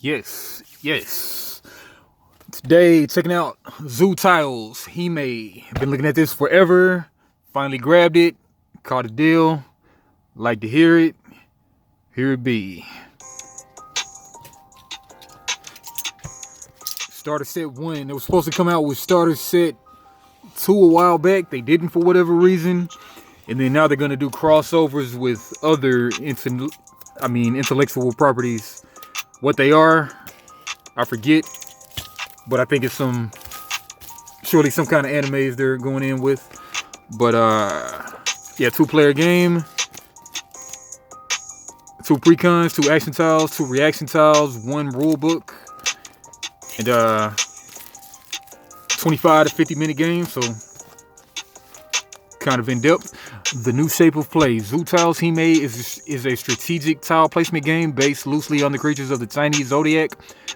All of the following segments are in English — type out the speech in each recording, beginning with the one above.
Yes. Today, checking out Zoo Tiles, Hime. Been looking at this forever. Finally grabbed it. Caught a deal. Like to hear it. Here it be. Starter set 1. They were supposed to come out with starter set 2 a while back. They didn't for whatever reason. And then now they're going to do crossovers with other intellectual properties. What they are, I forget. But I think it's surely some kind of animes they're going in with. But yeah, 2-player game. 2 precons, 2 action tiles, 2 reaction tiles, 1 rule book. And 25 to 50 minute game, so kind of in depth. The new shape of play. Zoo Tiles Hime is a strategic tile placement game based loosely on the creatures of the Chinese zodiac.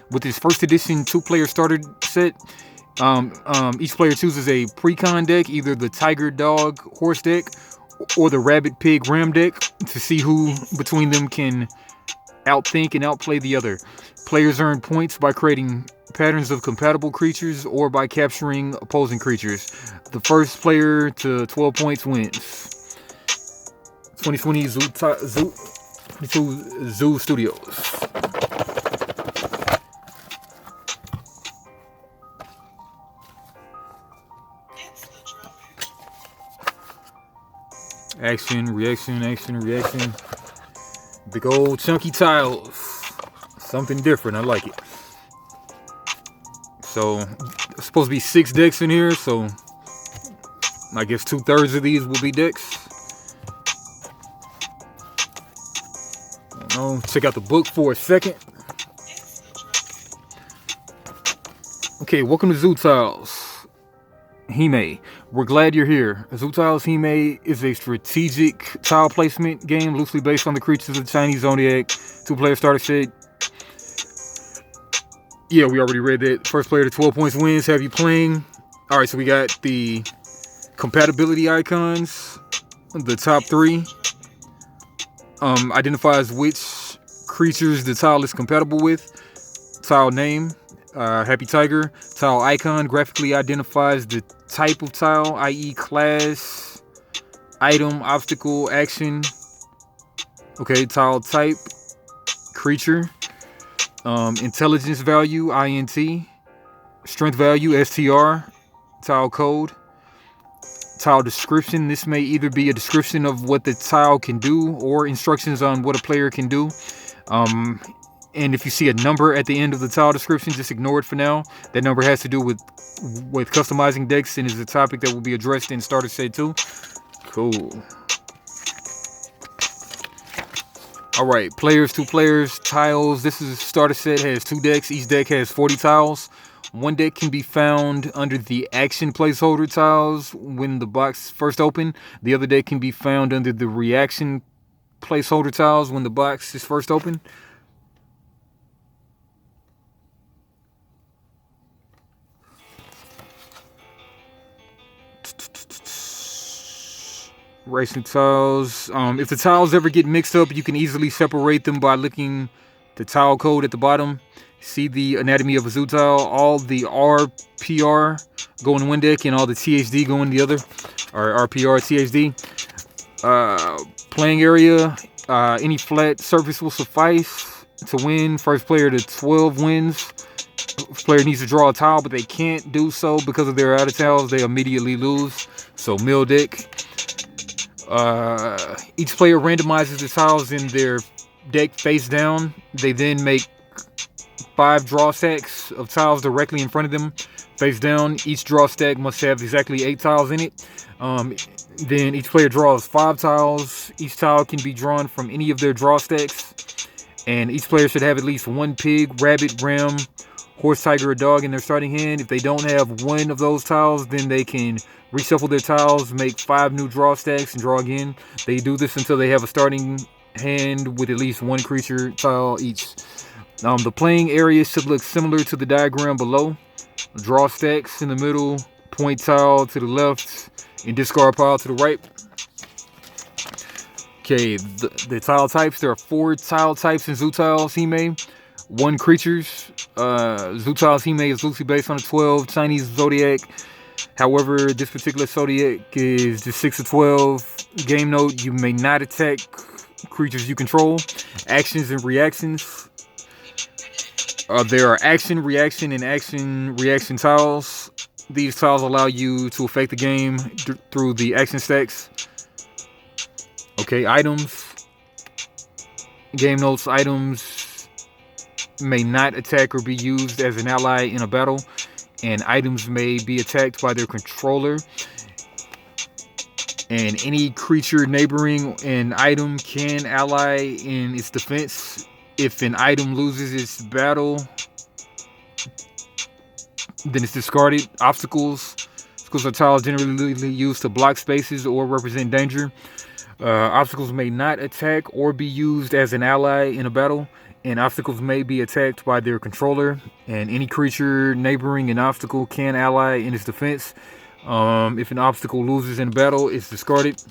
With its first edition 2-player starter set, each player chooses a precon deck, either the Tiger Dog Horse deck or the Rabbit Pig Ram deck, to see who between them can outthink and outplay the other. Players earn points by creating patterns of compatible creatures or by capturing opposing creatures. The first player to 12 points wins. 2020 Zoo Studios. Action, reaction. Big old chunky tiles. Something different, I like it. So, there's supposed to be 6 decks in here, so I guess 2/3 of these will be decks. I don't know, check out the book for a second. Okay, welcome to Zoo Tiles Hime. We're glad you're here. Zoo Tiles Hime is a strategic tile placement game loosely based on the creatures of the Chinese zodiac. 2-player starter set. Yeah, we already read that. First player to 12 points wins. Have you playing? All right, so we got the compatibility icons. The top 3 identifies which creatures the tile is compatible with. Tile name, Happy Tiger. Tile icon graphically identifies the type of tile, i.e. class, item, obstacle, action. Okay, tile type, creature. Intelligence value, INT. Strength value, STR. Tile code. Tile description. This may either be a description of what the tile can do or instructions on what a player can do. And if you see a number at the end of the tile description, just ignore it for now. That number has to do with customizing decks and is a topic that will be addressed in Starter Set 2. Cool. Alright, players, 2 players, tiles. This is a starter set, has 2 decks. Each deck has 40 tiles. 1 deck can be found under the action placeholder tiles when the box first open. The other deck can be found under the reaction placeholder tiles when the box is first open. Racing tiles. If the tiles ever get mixed up, you can easily separate them by looking the tile code at the bottom. See the anatomy of a zoo tile. All the RPR go in one deck and all the THD go in the other. Or RPR, THD. Playing area. Any flat surface will suffice to win. First player to 12 wins. Player needs to draw a tile, but they can't do so because of their out of tiles. They immediately lose. So mill deck. Each player randomizes the tiles in their deck face down. They then make 5 draw stacks of tiles directly in front of them face down. Each draw stack must have exactly 8 tiles in it. Then each player draws 5 tiles. Each tile can be drawn from any of their draw stacks. And each player should have at least 1 pig, rabbit, ram, horse, tiger, or dog in their starting hand. If they don't have 1 of those tiles, then they can reshuffle their tiles, make 5 new draw stacks, and draw again. They do this until they have a starting hand with at least 1 creature tile each. The playing area should look similar to the diagram below. Draw stacks in the middle, point tile to the left, and discard pile to the right. Okay, the tile types. There are 4 tile types in Zoo Tiles Hime. 1 creatures. Zoo Tiles Hime is loosely based on a 12 Chinese zodiac. However, this particular zodiac is the 6 of 12. Game note: you may not attack creatures you control. Actions and reactions. There are action, reaction, and action-reaction tiles. These tiles allow you to affect the game through the action stacks. Okay, items. Game notes: items may not attack or be used as an ally in a battle, and items may be attacked by their controller. And any creature neighboring an item can ally in its defense. If an item loses its battle, then it's discarded. Obstacles. Obstacles are tiles generally used to block spaces or represent danger. Obstacles may not attack or be used as an ally in a battle, and obstacles may be attacked by their controller. And any creature neighboring an obstacle can ally in its defense. If an obstacle loses in battle, it's discarded.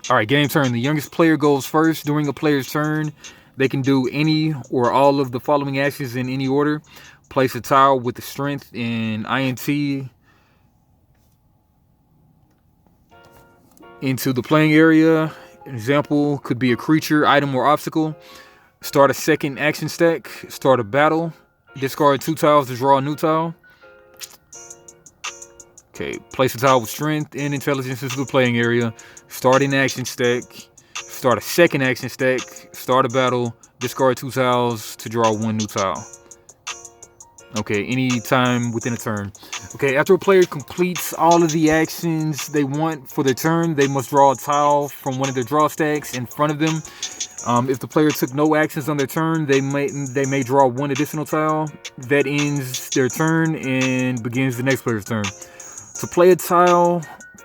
Alright, game turn. The youngest player goes first. During a player's turn, they can do any or all of the following actions in any order. Place a tile with the strength in INT into the playing area. An example could be a creature, item, or obstacle. Start a second action stack. Start a battle. Discard 2 tiles to draw a new tile. Okay, place a tile with strength and intelligence into the playing area. Start an action stack. Start a second action stack. Start a battle. Discard 2 tiles to draw 1 new tile. Okay, any time within a turn. Okay, after a player completes all of the actions they want for their turn, they must draw a tile from one of their draw stacks in front of them. If the player took no actions on their turn, they may draw 1 additional tile. That ends their turn and begins the next player's turn. To play a tile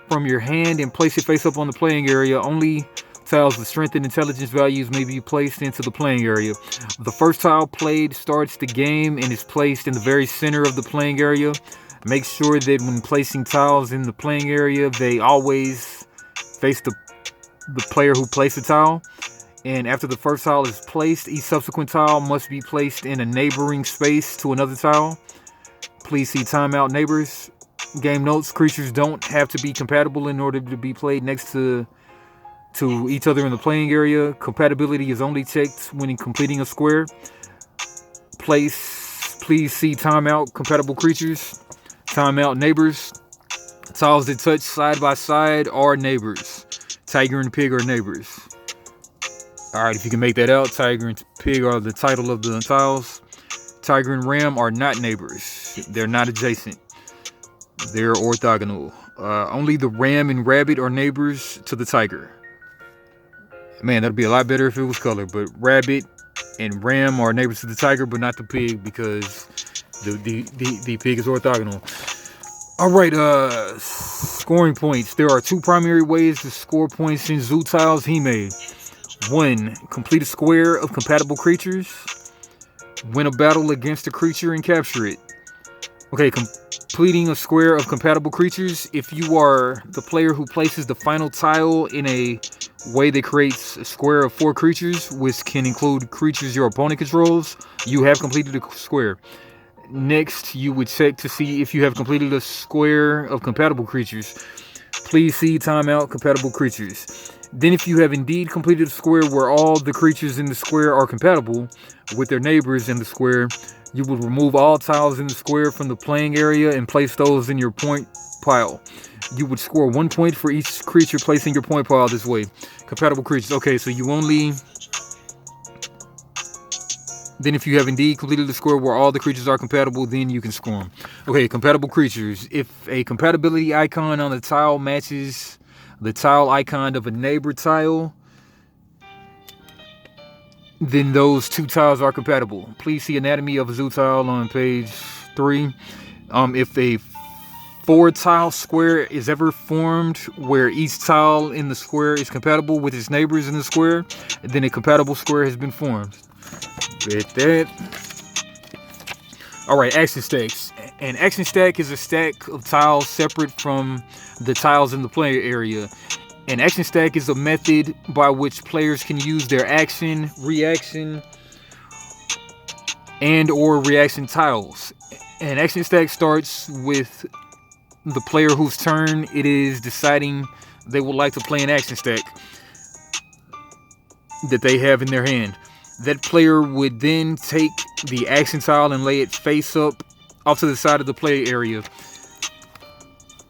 from your hand and place it face up on the playing area, only tiles with strength and intelligence values may be placed into the playing area. The first tile played starts the game and is placed in the very center of the playing area. Make sure that when placing tiles in the playing area, they always face the player who placed the tile. And after the first tile is placed, each subsequent tile must be placed in a neighboring space to another tile. Please see timeout neighbors. Game notes: creatures don't have to be compatible in order to be played next to each other in the playing area. Compatibility is only checked when completing a square. Please see timeout compatible creatures. Timeout neighbors: tiles that touch side by side are neighbors. Tiger and pig are neighbors. Alright, if you can make that out, tiger and pig are the title of the tiles. Tiger and ram are not neighbors. They're not adjacent. They're orthogonal. Only the ram and rabbit are neighbors to the tiger. Man, that'd be a lot better if it was color. But rabbit and ram are neighbors to the tiger, but not the pig, because the pig is orthogonal. Alright, scoring points. There are 2 primary ways to score points in Zoo Tiles Hime. 1. Complete a square of compatible creatures. Win a battle against a creature and capture it. Okay, completing a square of compatible creatures. If you are the player who places the final tile in a way that creates a square of 4 creatures, which can include creatures your opponent controls, you have completed a square. Next, you would check to see if you have completed a square of compatible creatures. Please see timeout compatible creatures. Then, if you have indeed completed a square where all the creatures in the square are compatible with their neighbors in the square, you will remove all tiles in the square from the playing area and place those in your point pile. You would score 1 point for each creature placing your point pile this way. Compatible creatures. Okay, so you only... Then if you have indeed completed the square where all the creatures are compatible, then you can score them. Okay, compatible creatures. If a compatibility icon on the tile matches the tile icon of a neighbor tile, then those 2 tiles are compatible. Please see Anatomy of a Zoo Tile on page 3. If a 4-tile square is ever formed where each tile in the square is compatible with its neighbors in the square, then a compatible square has been formed. With that. Alright, action stacks. An action stack is a stack of tiles separate from the tiles in the player area. An action stack is a method by which players can use their action, reaction, and or reaction tiles. An action stack starts with the player whose turn it is deciding they would like to play an action stack that they have in their hand. That player would then take the action tile and lay it face up off to the side of the play area.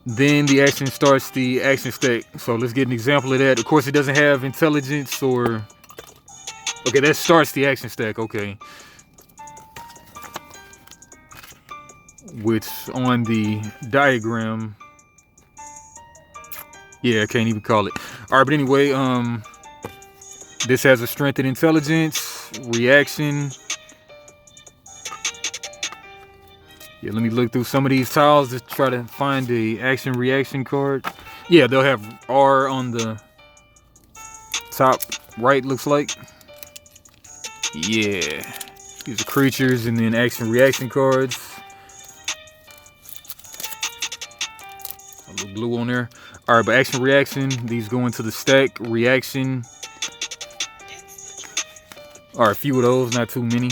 Then the action starts the action stack. So let's get an example of that. Of course, it doesn't have intelligence or... Okay, that starts the action stack. Okay. Which on the diagram... Yeah, I can't even call it. Alright, but anyway, this has a strength and intelligence, reaction. Yeah, let me look through some of these tiles to try to find the action reaction card. Yeah, they'll have R on the top right, looks like. Yeah. These are creatures and then action reaction cards. A little blue on there. Alright, but action reaction, these go into the stack. Reaction. Alright, a few of those, not too many.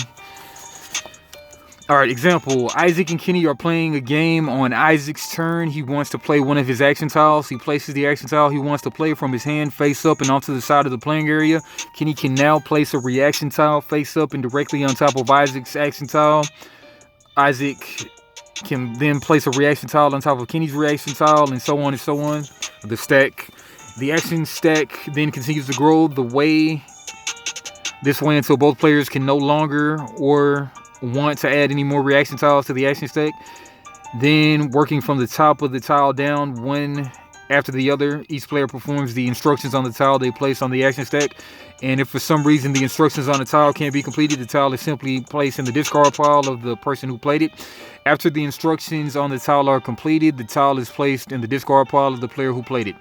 Alright, example. Isaac and Kenny are playing a game. On Isaac's turn, he wants to play one of his action tiles. He places the action tile he wants to play from his hand face up and onto the side of the playing area. Kenny can now place a reaction tile face up and directly on top of Isaac's action tile. Isaac can then place a reaction tile on top of Kenny's reaction tile, and so on and so on. The action stack then continues to grow this way until both players can no longer or want to add any more reaction tiles to the action stack. Then, working from the top of the tile down, one after the other, each player performs the instructions on the tile they place on the action stack. And if for some reason the instructions on the tile can't be completed, the tile is simply placed in the discard pile of the person who played it. After the instructions on the tile are completed, the tile is placed in the discard pile of the player who played it.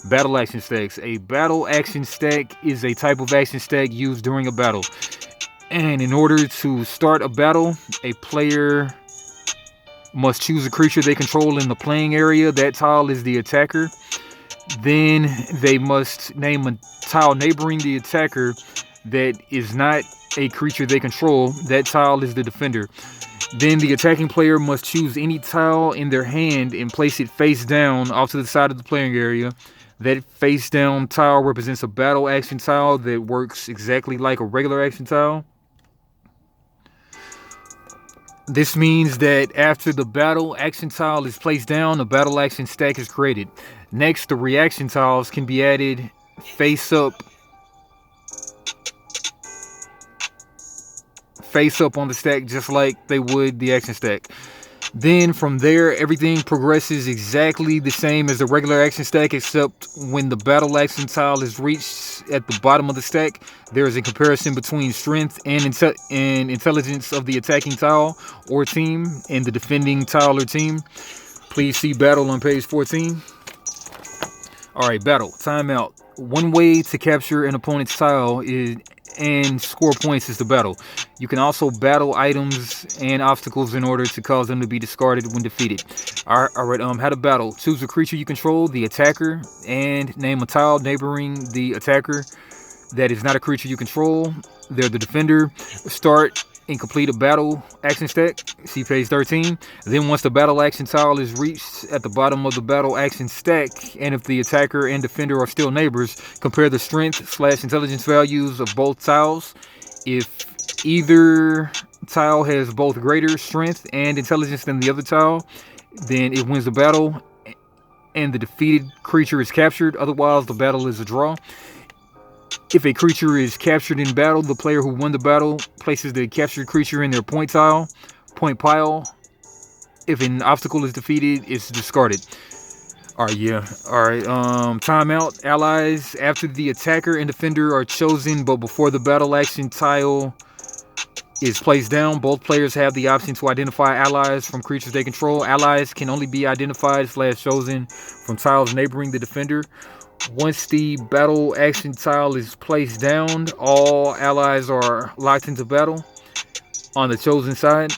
Battle action stacks. A battle action stack is a type of action stack used during a battle. And in order to start a battle, a player must choose a creature they control in the playing area. That tile is the attacker. Then they must name a tile neighboring the attacker that is not a creature they control. That tile is the defender. Then the attacking player must choose any tile in their hand and place it face down off to the side of the playing area. That face down tile represents a battle action tile that works exactly like a regular action tile. This means that after the battle action tile is placed down, a battle action stack is created. Next, the reaction tiles can be added face up on the stack, just like they would the action stack. Then from there, everything progresses exactly the same as the regular action stack, except when the battle action tile is reached at the bottom of the stack, there is a comparison between strength and intelligence of the attacking tile or team and the defending tile or team. Please see battle on page 14. Alright, battle. Timeout. One way to capture an opponent's tile and score points is to battle. You can also battle items and obstacles in order to cause them to be discarded when defeated. Alright, how to battle. Choose a creature you control, the attacker, and name a tile neighboring the attacker that is not a creature you control. They're the defender. Start and complete a battle action stack. See page 13. Then once the battle action tile is reached at the bottom of the battle action stack, and if the attacker and defender are still neighbors, compare the strength/intelligence values of both tiles. If either tile has both greater strength and intelligence than the other tile, then it wins the battle and the defeated creature is captured. Otherwise, the battle is a draw. If a creature is captured in battle, the player who won the battle places the captured creature in their point pile. If an obstacle is defeated, it's discarded. Alright, timeout. Allies. After the attacker and defender are chosen, but before the battle action tile is placed down, both players have the option to identify allies from creatures they control. Allies can only be identified/chosen from tiles neighboring the defender. Once the battle action tile is placed down, all allies are locked into battle on the chosen side.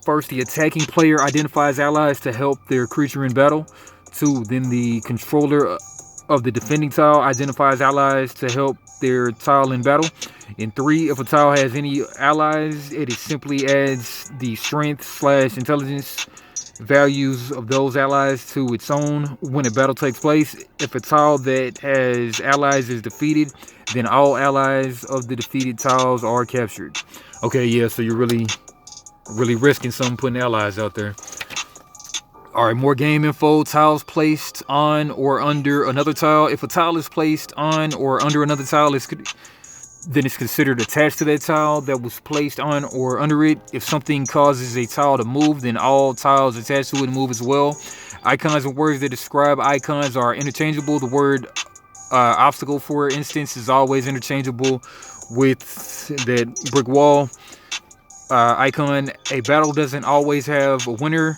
First, the attacking player identifies allies to help their creature in battle. 2. Then the controller of the defending tile identifies allies to help their tile in battle. In 3, if a tile has any allies, it simply adds the strength/intelligence values of those allies to its own when a battle takes place. If a tile that has allies is defeated, then all allies of the defeated tiles are captured. Okay, yeah, so you're really risking something putting allies out there. All right, more game info. Tiles placed on or under another tile. If a tile is placed on or under another tile, then it's considered attached to that tile that was placed on or under it. If something causes a tile to move, then all tiles attached to it move as well. Icons and words that describe icons are interchangeable. The word obstacle, for instance, is always interchangeable with that brick wall icon. A battle doesn't always have a winner,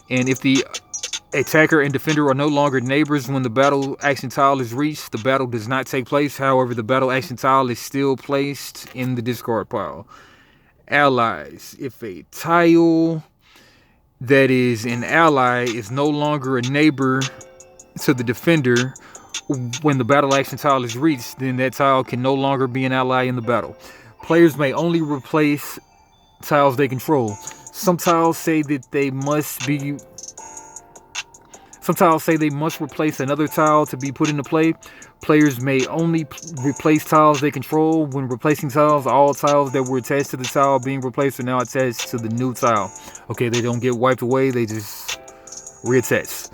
and if the attacker and defender are no longer neighbors when the battle action tile is reached, the battle does not take place. However, the battle action tile is still placed in the discard pile. Allies. If a tile that is an ally is no longer a neighbor to the defender when the battle action tile is reached, then that tile can no longer be an ally in the battle. Players may only replace tiles they control. Some tiles say they must replace another tile to be put into play. Players may only replace tiles they control. When replacing tiles, all tiles that were attached to the tile being replaced are now attached to the new tile. Okay, they don't get wiped away, they just reattach.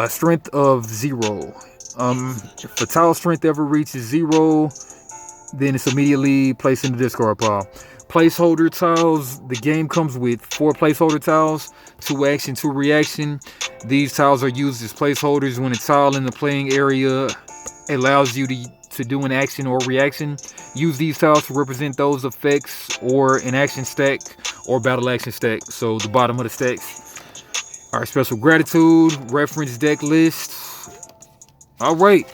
Strength of 0. If the tile strength ever reaches 0, then it's immediately placed in the discard pile. Placeholder tiles. The game comes with 4 placeholder tiles, 2 action, 2 reaction. These tiles are used as placeholders when a tile in the playing area allows you to do an action or reaction. Use these tiles to represent those effects or an action stack or battle action stack. So the bottom of the stacks. All right, special gratitude, reference deck list. All right,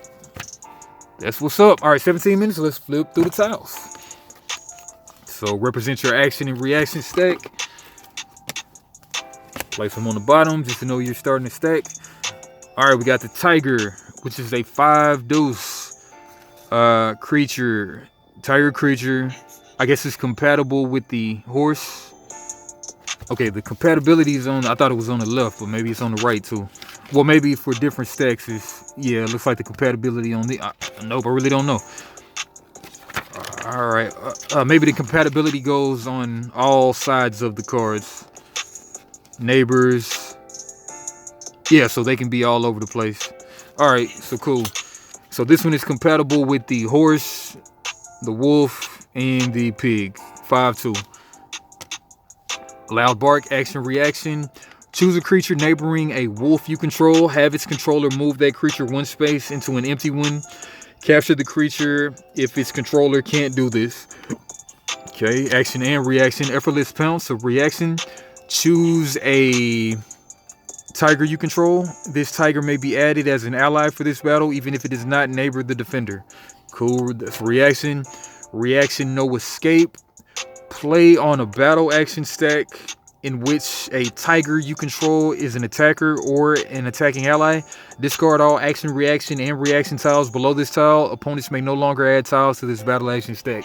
that's what's up. All right, 17 minutes. Let's flip through the tiles. So represent your action and reaction stack. Place them on the bottom just to know you're starting to stack. All right, we got the tiger, which is a 5 deuce creature. Tiger creature. I guess it's compatible with the horse. Okay, the compatibility is on, I thought it was on the left, but maybe it's on the right too. Well, maybe for different stacks, yeah, it looks like the compatibility on the, nope, I really don't know. All right, maybe the compatibility goes on all sides of the cards. Neighbors. Yeah, so they can be all over the place. All right, so cool. So this one is compatible with the horse, the wolf, and the pig. 5-2. Loud bark, action, reaction. Choose a creature neighboring a wolf you control. Have its controller move that creature 1 space into an empty one. Capture the creature if its controller can't do this. Okay, action and reaction. Effortless pounce, a reaction. Choose a tiger you control. This tiger may be added as an ally for this battle, even if it does not neighbor the defender. Cool, that's reaction. Reaction, no escape. Play on a battle action stack in which a tiger you control is an attacker or an attacking ally. Discard all action, reaction, and reaction tiles below this tile. Opponents may no longer add tiles to this battle action stack.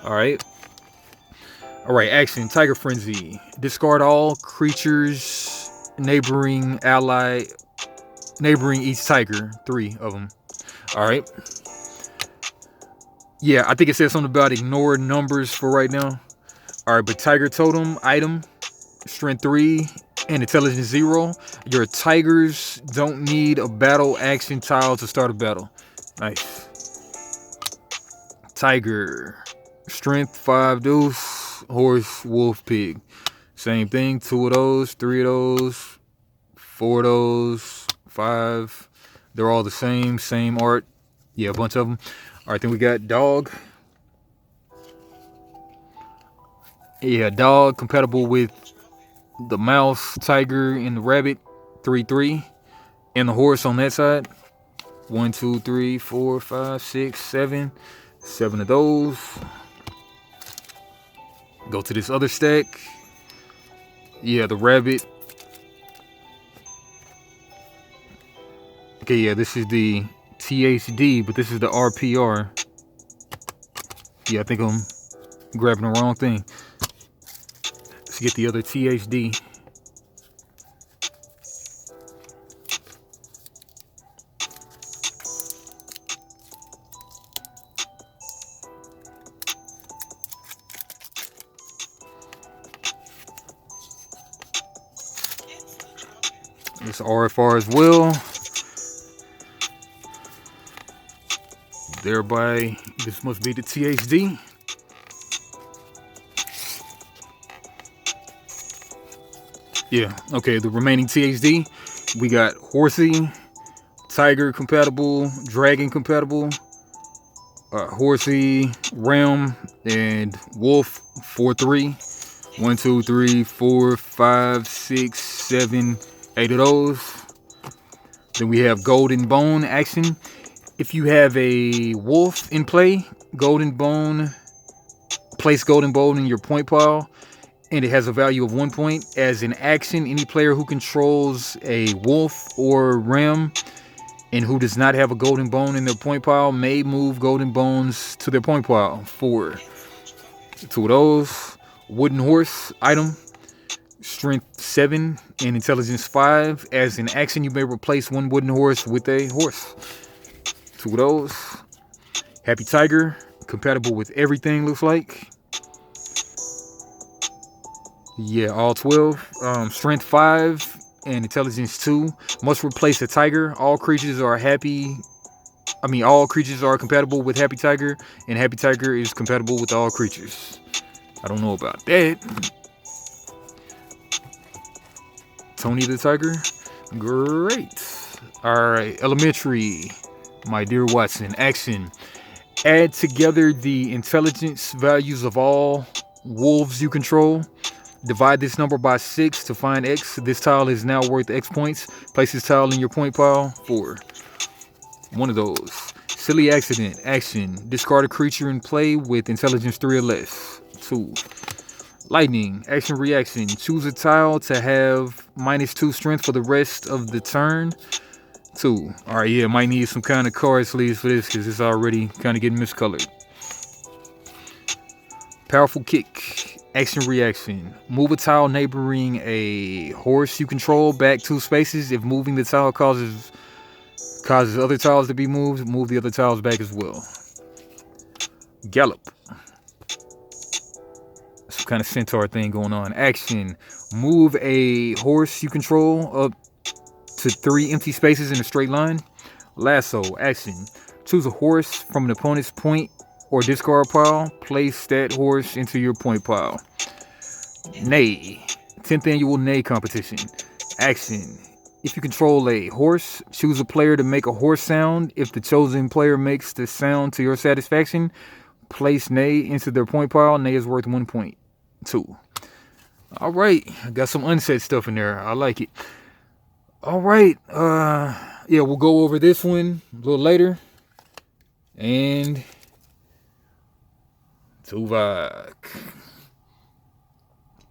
Alright, action, Tiger Frenzy. Discard all creatures neighboring each tiger. 3 of them. Alright. Yeah, I think it says something about ignore numbers for right now. Alright, but Tiger Totem, item, strength 3, and intelligence 0. Your tigers don't need a battle action tile to start a battle. Nice. Tiger, strength 5 deuce, horse, wolf, pig. Same thing, 2 of those, 3 of those, 4 of those, 5. They're all the same art. Yeah, a bunch of them. All right, then we got dog. Yeah, dog compatible with the mouse, tiger, and the rabbit. 3-3. And the horse on that side. 1, 2, 3, 4, 5, 6, 7. 7 of those. Go to this other stack. Yeah, the rabbit. Okay, yeah, this is the THD, but this is the RPR. Yeah, I think I'm grabbing the wrong thing. Let's get the other THD. This RFR as well. Thereby, this must be the THD. Yeah, okay, the remaining THD. We got Horsey, Tiger compatible, Dragon compatible, Horsey, Ram, and Wolf 4-3. 1, 2, 3, 4, 5, 6, 7, 8 of those. Then we have Golden Bone action. If you have a wolf in play, Golden Bone, place Golden Bone in your point pile, and it has a value of 1 point. As an action, any player who controls a wolf or ram and who does not have a Golden Bone in their point pile may move Golden Bones to their point pile. 4. 2 of those. Wooden Horse item. Strength 7 and Intelligence 5. As an action, you may replace one Wooden Horse with a horse. 2 of those. Happy Tiger. Compatible with everything, looks like. Yeah, all 12. Strength 5 and Intelligence 2. Must replace a tiger. All creatures are all creatures are compatible with Happy Tiger, and Happy Tiger is compatible with all creatures. I don't know about that. Tony the Tiger. Great. Alright, Elementary. My dear Watson. Action. Add together the intelligence values of all wolves you control. Divide this number by 6 to find X. This tile is now worth X points. Place this tile in your point pile. 4. 1 of those. Silly Accident. Action. Discard a creature in play with intelligence 3 or less. 2. Lightning. Action reaction. Choose a tile to have -2 strength for the rest of the turn. 2. Alright, yeah, might need some kind of card sleeves for this because it's already kind of getting miscolored. Powerful Kick. Action reaction. Move a tile neighboring a horse you control back 2 spaces. If moving the tile causes other tiles to be moved, move the other tiles back as well. Gallop. Some kind of centaur thing going on. Action. Move a horse you control up to 3 empty spaces in a straight line. Lasso. Action. Choose a horse from an opponent's point or discard pile. Place that horse into your point pile. Neigh. 10th annual Neigh competition. Action. If you control a horse, choose a player to make a horse sound. If the chosen player makes the sound to your satisfaction, place Neigh into their point pile. Neigh is worth 1 point. 2. Alright, I got some unsaid stuff in there. I like it. Alright, yeah, we'll go over this one a little later. And Tuvok.